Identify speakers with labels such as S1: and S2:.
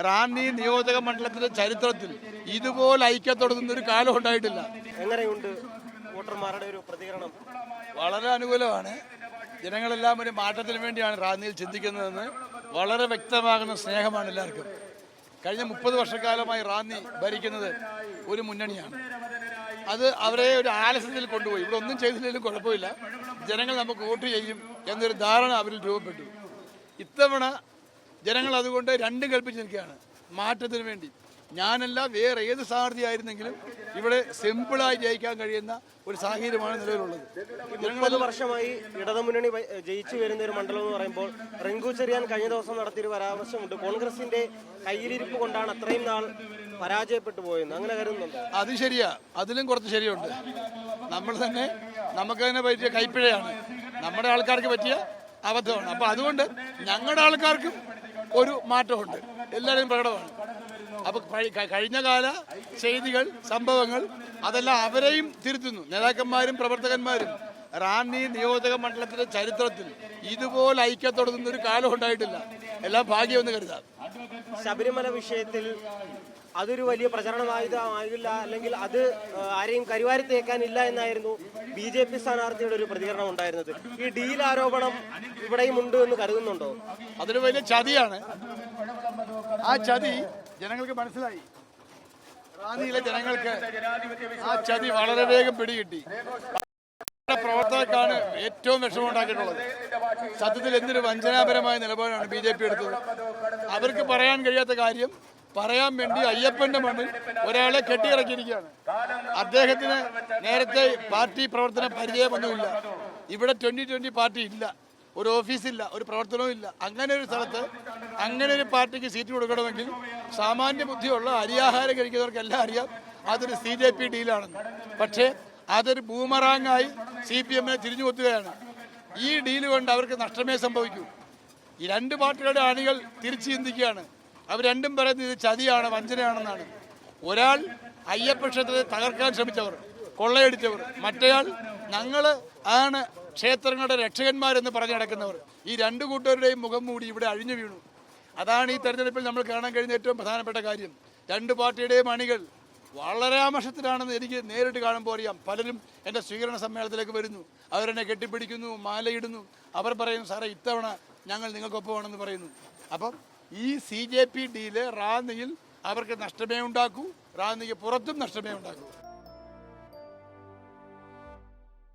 S1: റാന്നി നിയോജക മണ്ഡലത്തിന്റെ ചരിത്രത്തിൽ ഇതുപോലെ ഐക്യത്തോടെ നിന്നൊരു കാലം ഉണ്ടായിട്ടില്ല.
S2: എങ്ങനെയുണ്ട് വോട്ടർമാരുടെ ഒരു പ്രതികരണം?
S1: വളരെ അനുകൂലമാണ്. ജനങ്ങളെല്ലാം ഒരു മാറ്റത്തിന് വേണ്ടിയാണ് റാന്നിയിൽ ചിന്തിക്കുന്നതെന്ന് വളരെ വ്യക്തമാകുന്ന സ്നേഹമാണ് എല്ലാവർക്കും. കഴിഞ്ഞ 30 വർഷക്കാലമായി റാന്നി ഭരിക്കുന്നത് ഒരു മുന്നണിയാണ്. അത് അവരെ ഒരു ആലസ്യത്തിൽ കൊണ്ടുപോയി. ഇവിടെ ഒന്നും ചെയ്തില്ലെങ്കിലും കുഴപ്പമില്ല, ജനങ്ങൾ നമുക്ക് വോട്ട് ചെയ്യും എന്നൊരു ധാരണ അവരിൽ രൂപപ്പെട്ടു. ഇത്തവണ ജനങ്ങൾ അതുകൊണ്ട് രണ്ടും കൽപ്പിച്ച് നിൽക്കുകയാണ് മാറ്റത്തിന് വേണ്ടി. ഞാനല്ല വേറെ ഏത് സ്ഥാനാർത്ഥിയായിരുന്നെങ്കിലും ഇവിടെ സിമ്പിളായി ജയിക്കാൻ കഴിയുന്ന ഒരു സാഹചര്യമാണ് നിലവിലുള്ളത്.
S2: 30 വർഷമായി ഇടതുമുന്നണി ജയിച്ചു വരുന്ന ഒരു മണ്ഡലം എന്ന് പറയുമ്പോൾ റിങ്കു ചെറിയാൻ കഴിഞ്ഞ ദിവസം നടത്തിയൊരു പരാമർശമുണ്ട്, കോൺഗ്രസിന്റെ കയ്യിലിരിപ്പ് കൊണ്ടാണ് അത്രയും നാൾ പരാജയപ്പെട്ടു പോയെന്ന്. അങ്ങനെ കരുതുന്നുണ്ട്?
S1: അത് ശരിയാ, അതിലും കുറച്ച് ശരിയുണ്ട്. നമ്മൾ തന്നെ നമുക്കതിനെ പറ്റിയ കൈപ്പിഴയാണ്, നമ്മുടെ ആൾക്കാർക്ക് പറ്റിയ അബദ്ധമാണ്. അപ്പൊ അതുകൊണ്ട് ഞങ്ങളുടെ ആൾക്കാർക്കും ഒരു മാറ്റമുണ്ട്, എല്ലാവരും പ്രകടമാണ്. അപ്പൊ കഴിഞ്ഞ കാല ചെയ്തികൾ, സംഭവങ്ങൾ അതെല്ലാം അവരെയും തിരുത്തുന്നു. നേതാക്കന്മാരും പ്രവർത്തകന്മാരും റാന്നി നിയോജക മണ്ഡലത്തിന്റെ ചരിത്രത്തിൽ ഇതുപോലെ ഐക്യത്തോടെ നിന്നൊരു കാലം ഉണ്ടായിട്ടില്ല. എല്ലാം ഭാഗ്യമെന്ന് കരുതാം.
S2: ശബരിമല വിഷയത്തിൽ അതൊരു വലിയ പ്രചരണമായില്ല, അല്ലെങ്കിൽ അത് ആരെയും കരിവാരിത്തേക്കാനില്ല എന്നായിരുന്നു BJP സ്ഥാനാർത്ഥിയുടെ ഒരു പ്രതികരണം ഉണ്ടായിരുന്നത്. ഈ ഡീൽ ആരോപണം ഇവിടെയും ഉണ്ട് എന്ന് കരുതുന്നുണ്ടോ?
S1: അതൊരു വലിയ ചതിയാണ്. ആ ചതി ജനങ്ങൾക്ക് മനസ്സിലായി. റാന്നിയിലെ ജനങ്ങൾക്ക് ആ ചതി വളരെ വേഗം പിടികിട്ടി. പ്രവർത്തകർക്കാണ് ഏറ്റവും വിഷമമുണ്ടാക്കിയിട്ടുള്ളത്. സത്യത്തിൽ എന്തൊരു വഞ്ചനാപരമായ നിലപാടാണ് BJP എടുത്തത്. അവർക്ക് പറയാൻ കഴിയാത്ത കാര്യം പറയാൻ വേണ്ടി അയ്യപ്പന്റെ മണ്ണിൽ ഒരാളെ കെട്ടിയിറക്കിയിരിക്കുകയാണ്. അദ്ദേഹത്തിന് നേരത്തെ പാർട്ടി പ്രവർത്തന പരിചയമൊന്നുമില്ല. ഇവിടെ 2020 പാർട്ടി ഇല്ല, ഒരു ഓഫീസില്ല, ഒരു പ്രവർത്തനവും ഇല്ല. അങ്ങനെ ഒരു സ്ഥലത്ത് അങ്ങനെ ഒരു പാർട്ടിക്ക് സീറ്റ് കൊടുക്കണമെങ്കിൽ സാമാന്യ ബുദ്ധിയുള്ള അരിയാഹാരം കഴിക്കുന്നവർക്കെല്ലാം അറിയാം അതൊരു CJP ഡീലാണെന്ന്. പക്ഷേ അതൊരു ബൂമറാങ്ങായി CPM തിരിഞ്ഞു കൊത്തുകയാണ്. ഈ ഡീല് കൊണ്ട് അവർക്ക് നഷ്ടമേ സംഭവിക്കൂ. ഈ രണ്ട് പാർട്ടികളുടെ അണികൾ തിരിച്ചു ചിന്തിക്കുകയാണ്. അവർ രണ്ടും പറയുന്നത് ഇത് ചതിയാണ്, വഞ്ചനയാണെന്നാണ്. ഒരാൾ അയ്യപ്പ ക്ഷേത്രത്തെ തകർക്കാൻ ശ്രമിച്ചവർ, കൊള്ളയടിച്ചവർ. മറ്റേയാൾ ഞങ്ങൾ ആണ് ക്ഷേത്രങ്ങളുടെ രക്ഷകന്മാരെന്ന് പറഞ്ഞു നടക്കുന്നവർ. ഈ രണ്ടു കൂട്ടരുടെയും മുഖം മൂടി ഇവിടെ അഴിഞ്ഞു വീണു. അതാണ് ഈ തെരഞ്ഞെടുപ്പിൽ നമ്മൾ കാണാൻ കഴിയുന്ന ഏറ്റവും പ്രധാനപ്പെട്ട കാര്യം. രണ്ട് പാർട്ടിയുടെയും അണികൾ വളരെ ആമർഷത്തിലാണെന്ന് എനിക്ക് നേരിട്ട് കാണുമ്പോൾ അറിയാം. പലരും എൻ്റെ സ്വീകരണ സമ്മേളനത്തിലേക്ക് വരുന്നു, അവരെന്നെ കെട്ടിപ്പിടിക്കുന്നു, മാലയിടുന്നു. അവർ പറയുന്നു, സാറേ ഇത്തവണ ഞങ്ങൾ നിങ്ങൾക്കൊപ്പമാണെന്ന് പറയുന്നു. അപ്പം ഈ CJP ഡീല് റാന്നിയിൽ അവർക്ക് നഷ്ടമേ ഉണ്ടാക്കൂ, റാന്നിക്ക് പുറത്തും നഷ്ടമേ ഉണ്ടാക്കൂ.